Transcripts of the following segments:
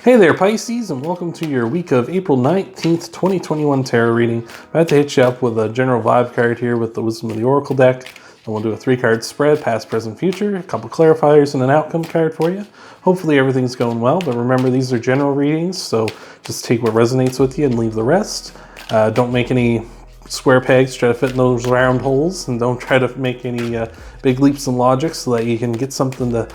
Hey there, Pisces, and welcome to your week of April 19th, 2021 tarot reading. I'm about to hit you up with a general vibe card here with the Wisdom of the Oracle deck. And we'll do a 3-card spread, past, present, future, a couple clarifiers, and an outcome card for you. Hopefully everything's going well, but remember these are general readings, so just take what resonates with you and leave the rest. Don't make any square pegs, try to fit in those round holes, and don't try to make any big leaps in logic so that you can get something to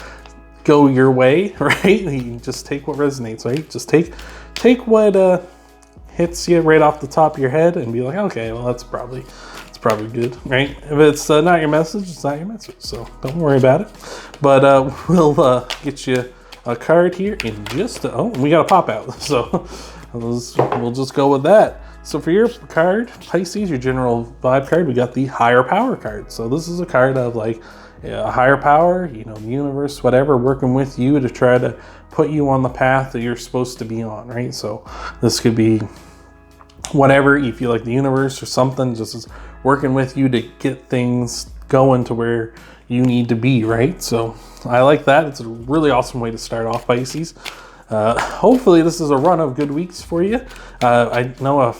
go your way, right? You just take what resonates, right? Just take what hits you right off the top of your head and be like, okay, well that's probably good, right? If it's not your message, it's not your message, so don't worry about it. But we'll get you a card here in just we got a pop out, so we'll just go with that. So for your card, Pisces, your general vibe card, we got the higher power card. So this is a card of like a higher power, the universe, whatever, working with you to try to put you on the path that you're supposed to be on, right? So this could be whatever you feel like the universe or something just is working with you to get things going to where you need to be, right? So I like that. It's a really awesome way to start off, Pisces. Hopefully this is a run of good weeks for you. I know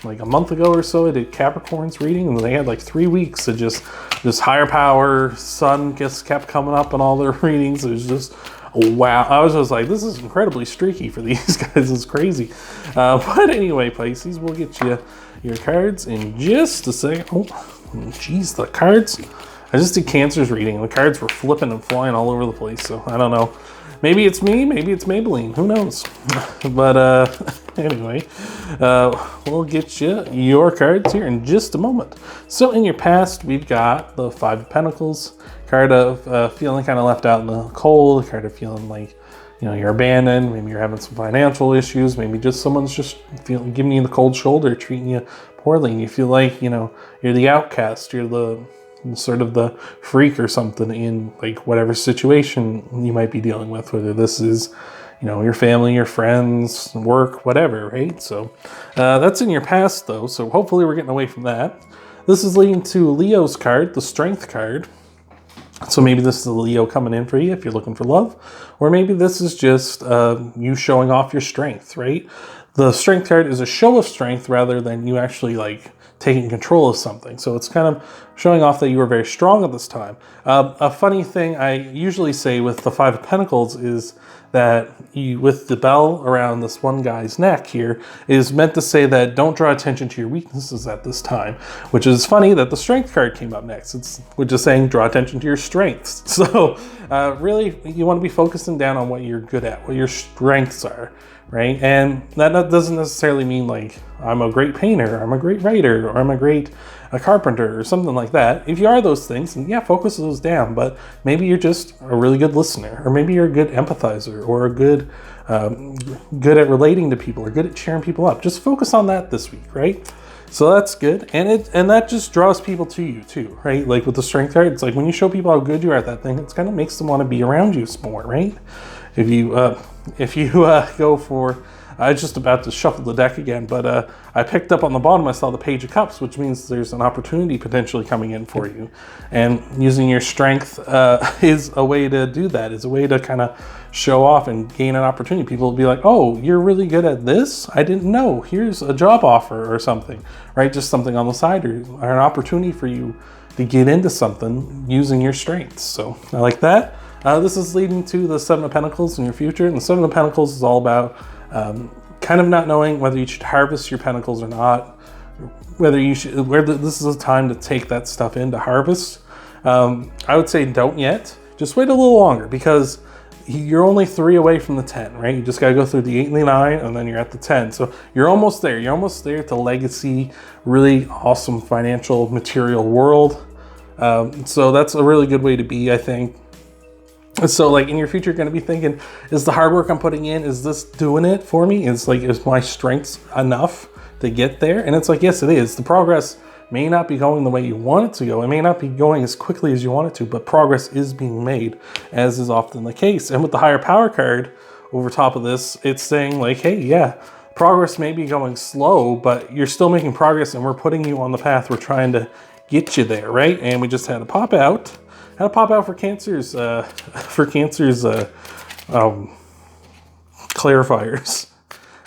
like a month ago or so, I did Capricorn's reading, and they had like 3 weeks of just this higher power. Sun just kept coming up in all their readings. It was just wow. I was just like, this is incredibly streaky for these guys. It's crazy. But anyway, Pisces, we'll get you your cards in just a second. Oh, geez, the cards. I just did Cancer's reading. The cards were flipping and flying all over the place, so I don't know. Maybe it's me, maybe it's Maybelline, who knows? But anyway, we'll get you your cards here in just a moment. So in your past, we've got the 5 of Pentacles, card of feeling kind of left out in the cold, card of feeling like, you're abandoned, maybe you're having some financial issues, maybe just someone's just giving you the cold shoulder, treating you poorly, and you feel like, you're the outcast, you're the sort of the freak or something in like whatever situation you might be dealing with, whether this is your family, your friends, work, whatever, right? So that's in your past though, so hopefully we're getting away from that. This is leading to Leo's card, the Strength card. So maybe this is a Leo coming in for you if you're looking for love, or maybe this is just you showing off your strength, right? The Strength card is a show of strength rather than you actually like taking control of something. So it's kind of showing off that you were very strong at this time. A funny thing I usually say with the 5 of Pentacles is that with the bell around this one guy's neck here is meant to say that don't draw attention to your weaknesses at this time, which is funny that the Strength card came up next. We're just saying draw attention to your strengths. So really you want to be focusing down on what you're good at, what your strengths are, right? And that doesn't necessarily mean like I'm a great painter, I'm a great writer, or I'm a great carpenter or something like that. If you are those things, then yeah, focus those down. But maybe you're just a really good listener, or maybe you're a good empathizer, or a good at relating to people, or good at cheering people up. Just focus on that this week, right? So that's good, and that just draws people to you too, right? Like with the Strength card, it's like when you show people how good you are at that thing, it kind of makes them want to be around you more, right? If you go for, I was just about to shuffle the deck again, but I picked up on the bottom, I saw the Page of Cups, which means there's an opportunity potentially coming in for you. And using your strength is a way to do that, is a way to kind of show off and gain an opportunity. People will be like, oh, you're really good at this? I didn't know. Here's a job offer or something, right? Just something on the side or an opportunity for you to get into something using your strengths. So I like that. This is leading to the 7 of Pentacles in your future. And the 7 of Pentacles is all about kind of not knowing whether you should harvest your pentacles or not, whether this is a time to take that stuff in to harvest. I would say don't yet. Just wait a little longer, because you're only 3 away from the 10, right? You just got to go through the 8 and the 9, and then you're at the 10. So you're almost there. You're almost there to legacy, really awesome financial material world. So that's a really good way to be, I think. So like in your future, you're going to be thinking, is the hard work I'm putting in, is this doing it for me? Is my strengths enough to get there? And it's like, yes, it is. The progress may not be going the way you want it to go. It may not be going as quickly as you want it to, but progress is being made, as is often the case. And with the higher power card over top of this, it's saying like, hey, yeah, progress may be going slow, but you're still making progress, and we're putting you on the path. We're trying to get you there, right? And we just had a pop out. For Cancer's clarifiers.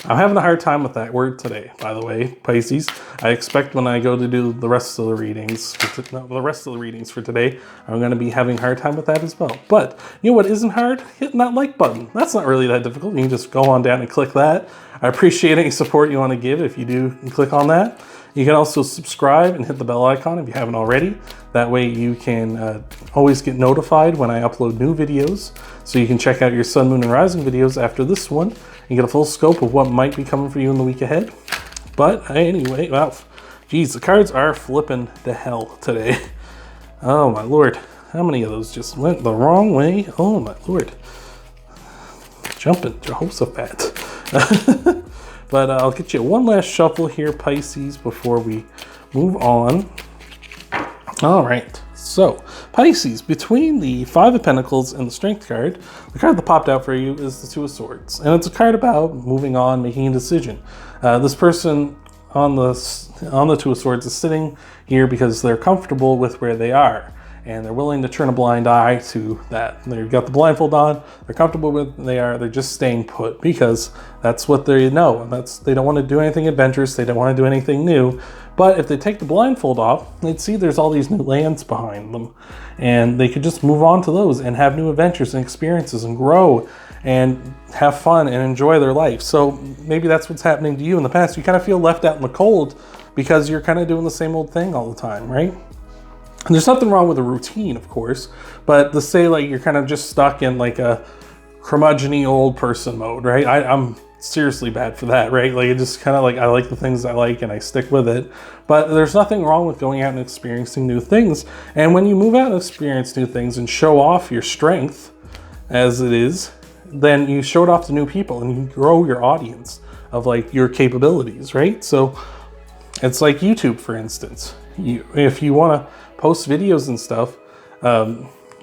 I'm having a hard time with that word today, by the way, Pisces. I expect when I go to do the rest of the readings, for today, I'm going to be having a hard time with that as well. But you know what isn't hard? Hitting that like button. That's not really that difficult. You can just go on down and click that. I appreciate any support you want to give if you do click on that. You can also subscribe and hit the bell icon if you haven't already. That way you can always get notified when I upload new videos. So you can check out your sun, moon, and rising videos after this one and get a full scope of what might be coming for you in the week ahead. But anyway, well, geez, the cards are flipping to hell today. Oh my Lord. How many of those just went the wrong way? Oh my Lord. Jumping Jehoshaphat. But I'll get you one last shuffle here, Pisces, before we move on. All right. So, Pisces, between the Five of Pentacles and the Strength card, the card that popped out for you is the Two of Swords. And it's a card about moving on, making a decision. This person on the Two of Swords is sitting here because they're comfortable with where they are. And they're willing to turn a blind eye to that. They've got the blindfold on, they're comfortable with where they are, they're just staying put because that's what they know. And they don't want to do anything adventurous, they don't want to do anything new. But if they take the blindfold off, they'd see there's all these new lands behind them. And they could just move on to those and have new adventures and experiences and grow and have fun and enjoy their life. So maybe that's what's happening to you in the past. You kind of feel left out in the cold because you're kind of doing the same old thing all the time, right? And there's nothing wrong with a routine, of course, but to say like you're kind of just stuck in like a curmudgeon-y old person mode, right? I'm seriously bad for that, right? Like it just kind of like, I like the things I like and I stick with it, but there's nothing wrong with going out and experiencing new things. And when you move out and experience new things and show off your strength as it is, then you show it off to new people and you grow your audience of like your capabilities, right? So it's like YouTube, for instance. If you want to post videos and stuff,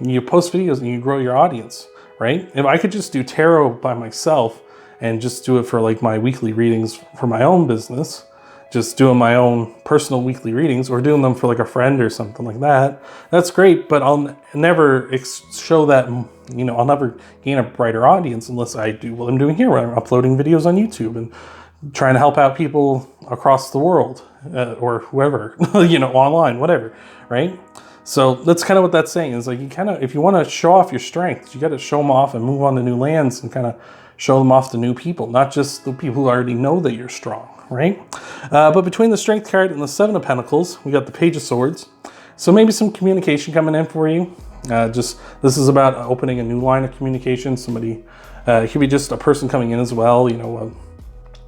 you post videos and you grow your audience, right? If I could just do tarot by myself and just do it for like my weekly readings for my own business, just doing my own personal weekly readings or doing them for like a friend or something like that, that's great, but I'll never show that, you know, I'll never gain a brighter audience unless I do what I'm doing here, where I'm uploading videos on YouTube and trying to help out people across the world or whoever, you know, online, whatever, right? So that's kind of what that's saying is like you kind of, if you want to show off your strengths, you got to show them off and move on to new lands and kind of show them off to new people, not just the people who already know that you're strong, right? But between the Strength card and the Seven of Pentacles, we got the Page of Swords. So maybe some communication coming in for you. This is about opening a new line of communication. Somebody, it could be just a person coming in as well, you know,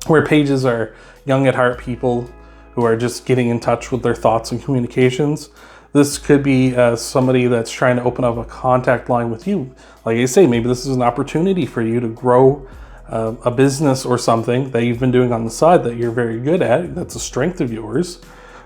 where pages are young at heart people who are just getting in touch with their thoughts and communications. This could be somebody that's trying to open up a contact line with you. Like I say, maybe this is an opportunity for you to grow a business or something that you've been doing on the side that you're very good at, that's a strength of yours.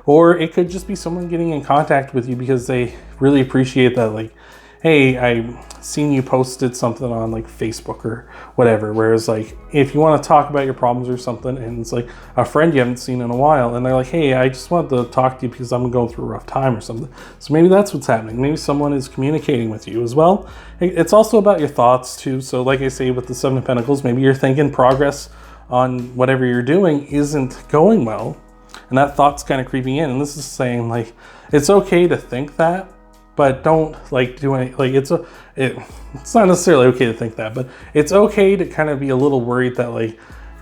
Or it could just be someone getting in contact with you because they really appreciate that, like, hey, I seen you posted something on like Facebook or whatever. Whereas like, if you want to talk about your problems or something and it's like a friend you haven't seen in a while and they're like, hey, I just wanted to talk to you because I'm going through a rough time or something. So maybe that's what's happening. Maybe someone is communicating with you as well. It's also about your thoughts too. So like I say with the Seven of Pentacles, maybe you're thinking progress on whatever you're doing isn't going well. And that thought's kind of creeping in. And this is saying like, it's okay to think that, but don't like do any, like it's not necessarily okay to think that, but it's okay to kind of be a little worried that like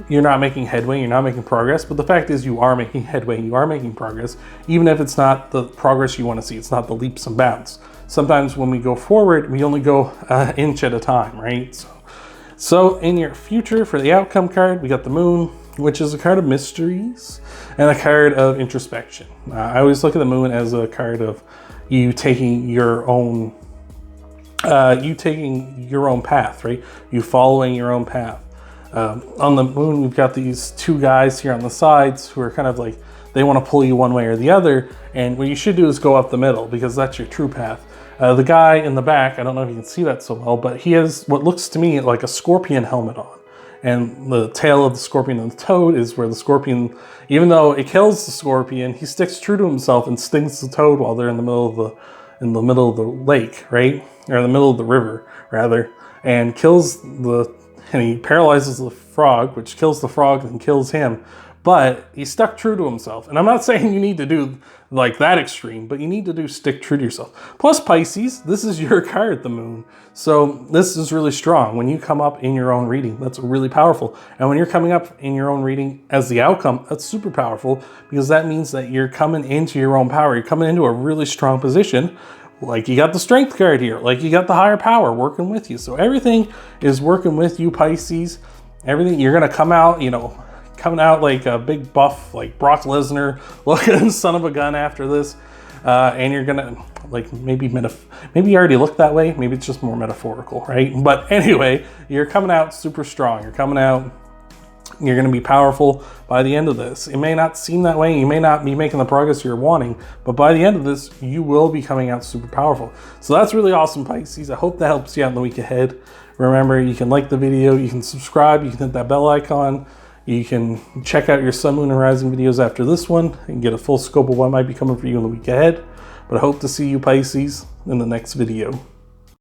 you're not making headway, you're not making progress. But the fact is you are making headway, you are making progress, even if it's not the progress you want to see. It's not the leaps and bounds. Sometimes when we go forward, we only go an inch at a time, right? So in your future for the outcome card, we got the Moon, which is a card of mysteries and a card of introspection. I always look at the Moon as a card of you taking your own path, right? You following your own path. On the Moon, we've got these two guys here on the sides who are kind of like, they want to pull you one way or the other. And what you should do is go up the middle because that's your true path. The guy in the back, I don't know if you can see that so well, but he has what looks to me like a scorpion helmet on. And the tail of the scorpion and the toad is where the scorpion, even though it kills the scorpion, he sticks true to himself and stings the toad while they're in the middle of the lake, right? Or in the middle of the river, rather, and kills and he paralyzes the frog, which kills the frog and kills him. But he stuck true to himself. And I'm not saying you need to do like that extreme, but you need to stick true to yourself. Plus Pisces, this is your card, the moon. So this is really strong. When you come up in your own reading, that's really powerful. And when you're coming up in your own reading as the outcome, that's super powerful, because that means that you're coming into your own power. You're coming into a really strong position. Like you got the strength card here, like you got the higher power working with you. So everything is working with you, Pisces. Everything, you're going to come out, you know, coming out like a big buff, like Brock Lesnar looking son of a gun after this. And you're gonna, like, maybe you already look that way. Maybe it's just more metaphorical, right? But anyway, you're coming out super strong. You're coming out, you're gonna be powerful by the end of this. It may not seem that way. You may not be making the progress you're wanting, but by the end of this, you will be coming out super powerful. So that's really awesome, Pisces. I hope that helps you out in the week ahead. Remember, you can like the video, you can subscribe, you can hit that bell icon. You can check out your sun, moon, and rising videos after this one and get a full scope of what might be coming for you in the week ahead. But I hope to see you, Pisces, in the next video.